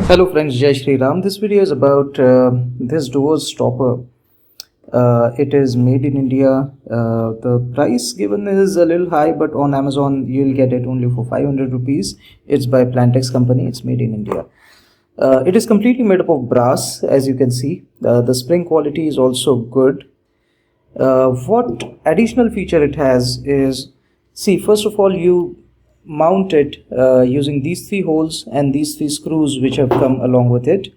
Hello friends, Jai Shri Ram. This video is about this door stopper. It is made in India. The price given is a little high, but on Amazon you'll get it only for 500 rupees. It's by Plantex company. It's made in India. It is completely made up of brass, as you can see. The spring quality is also good. What additional feature it has is, see, first of all, you mount it using these three holes and these three screws which have come along with it.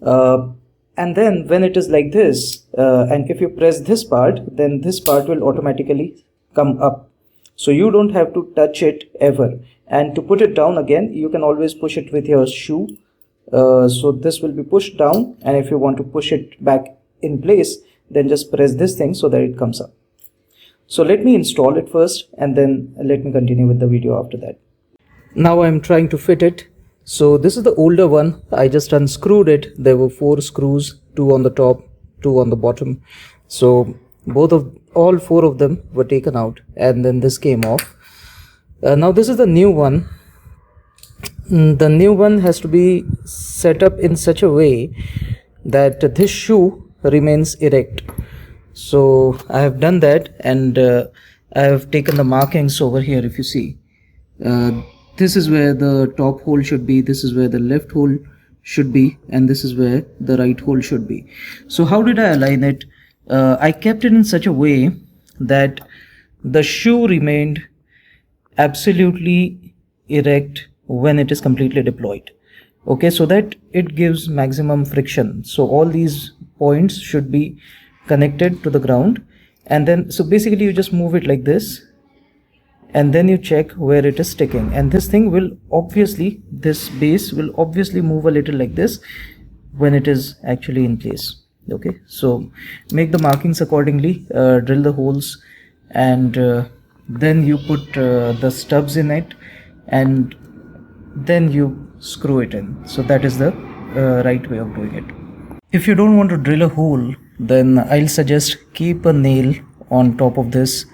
And then when it is like this, and if you press this part, then this part will automatically come up. So you don't have to touch it ever. And to put it down again, you can always push it with your shoe. So this will be pushed down, and if you want to push it back in place, then just press this thing so that it comes up. So let me install it first, and then let me continue with the video after that. Now I'm trying to fit it. So this is the older one. I just unscrewed it. There were 4 screws, 2 on the top, 2 on the bottom. So all 4 of them were taken out, and then this came off. Now this is the new one. The new one has to be set up in such a way that this shoe remains erect. So I have done that, and I have taken the markings over here. If you see, this is where the top hole should be, this is where the left hole should be, and this is where the right hole should be. So how did I align it? I kept it in such a way that the shoe remained absolutely erect when it is completely deployed. Okay, so that it gives maximum friction. So all these points should be connected to the ground, and then so basically you just move it like this, and then you check where it is sticking, and this thing will obviously, this base will obviously move a little like this when it is actually in place. Okay, so make the markings accordingly, drill the holes, and then you put the stubs in it, and then you screw it in. So that is the right way of doing it. If you don't want to drill a hole, then I'll suggest keep a nail on top of this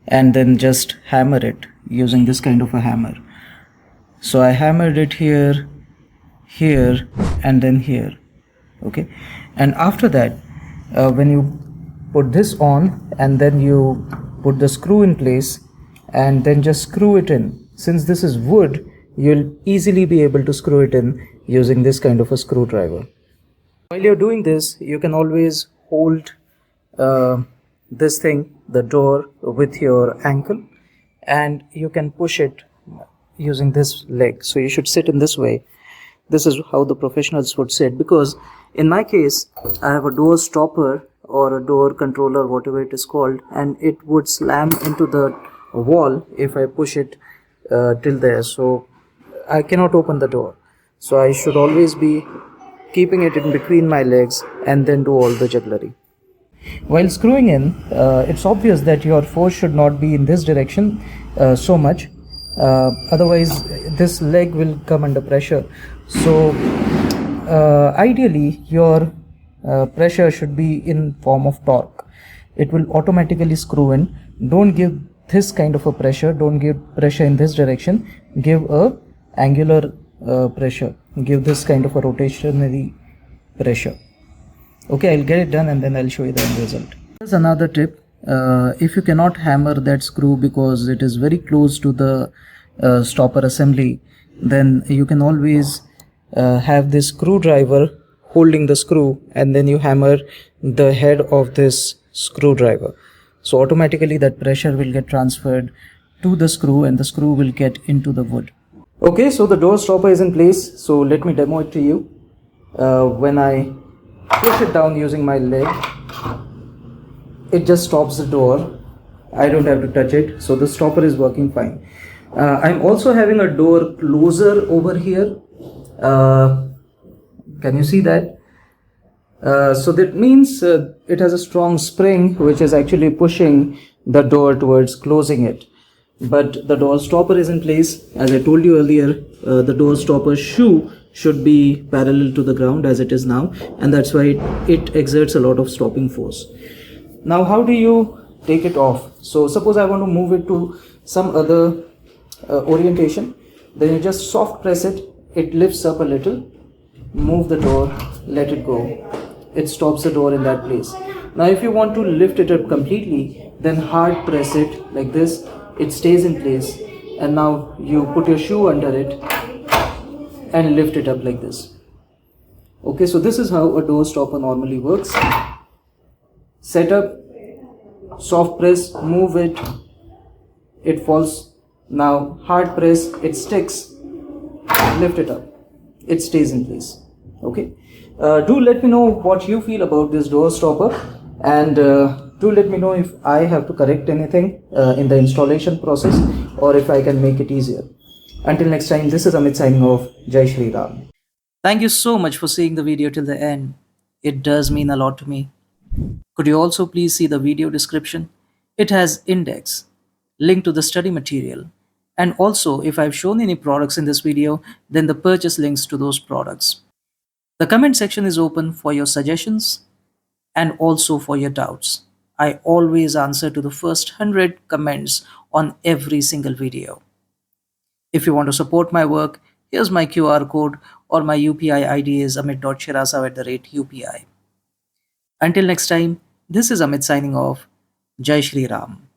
and then just hammer it using this kind of a hammer. So I hammered it here, here, and then here. Okay, and after that, when you put this on and then you put the screw in place and then just screw it in. Since this is wood, you'll easily be able to screw it in using this kind of a screwdriver. While you're doing this, you can always hold this thing, the door, with your ankle, and you can push it using this leg. So you should sit in this way. This is how the professionals would sit, because in my case I have a door stopper or a door controller, whatever it is called, and it would slam into the wall if I push it till there. So I cannot open the door. So I should always be keeping it in between my legs and then do all the jugglery. While screwing in, it's obvious that your force should not be in this direction so much, otherwise this leg will come under pressure. So ideally your pressure should be in form of torque. It will automatically screw in. Don't give this kind of a pressure, don't give pressure in this direction, give a angular pressure, give this kind of a rotationary pressure. Okay, I'll get it done and then I'll show you the end result. Here's another tip. If you cannot hammer that screw because it is very close to the stopper assembly, then you can always have this screwdriver holding the screw, and then you hammer the head of this screwdriver. So automatically that pressure will get transferred to the screw and the screw will get into the wood. Okay, so the door stopper is in place. So let me demo it to you. When I push it down using my leg, it just stops the door. I don't have to touch it. So the stopper is working fine. I'm also having a door closer over here. Can you see that? So that means it has a strong spring which is actually pushing the door towards closing it. But the door stopper is in place. As I told you earlier, the door stopper shoe should be parallel to the ground as it is now, and that's why it exerts a lot of stopping force. Now how do you take it off? So suppose I want to move it to some other orientation, then you just soft press it, it lifts up a little, move the door, let it go. It stops the door in that place. Now if you want to lift it up completely, then hard press it like this. It stays in place, and now you put your shoe under it and lift it up like this. Okay, so this is how a door stopper normally works. Set up, soft press, move it, it falls. Now hard press, it sticks, lift it up, it stays in place. Okay, do let me know what you feel about this door stopper, and do let me know if I have to correct anything in the installation process, or if I can make it easier. Until next time, this is Amit signing off. Jai Shri Ram. Thank you so much for seeing the video till the end. It does mean a lot to me. Could you also please see the video description? It has index, link to the study material, and also if I've shown any products in this video, then the purchase links to those products. The comment section is open for your suggestions and also for your doubts. I always answer to the first 100 comments on every single video. If you want to support my work, here's my QR code, or my UPI ID is amit.shirasao@UPI. Until next time, this is Amit signing off. Jai Shri Ram.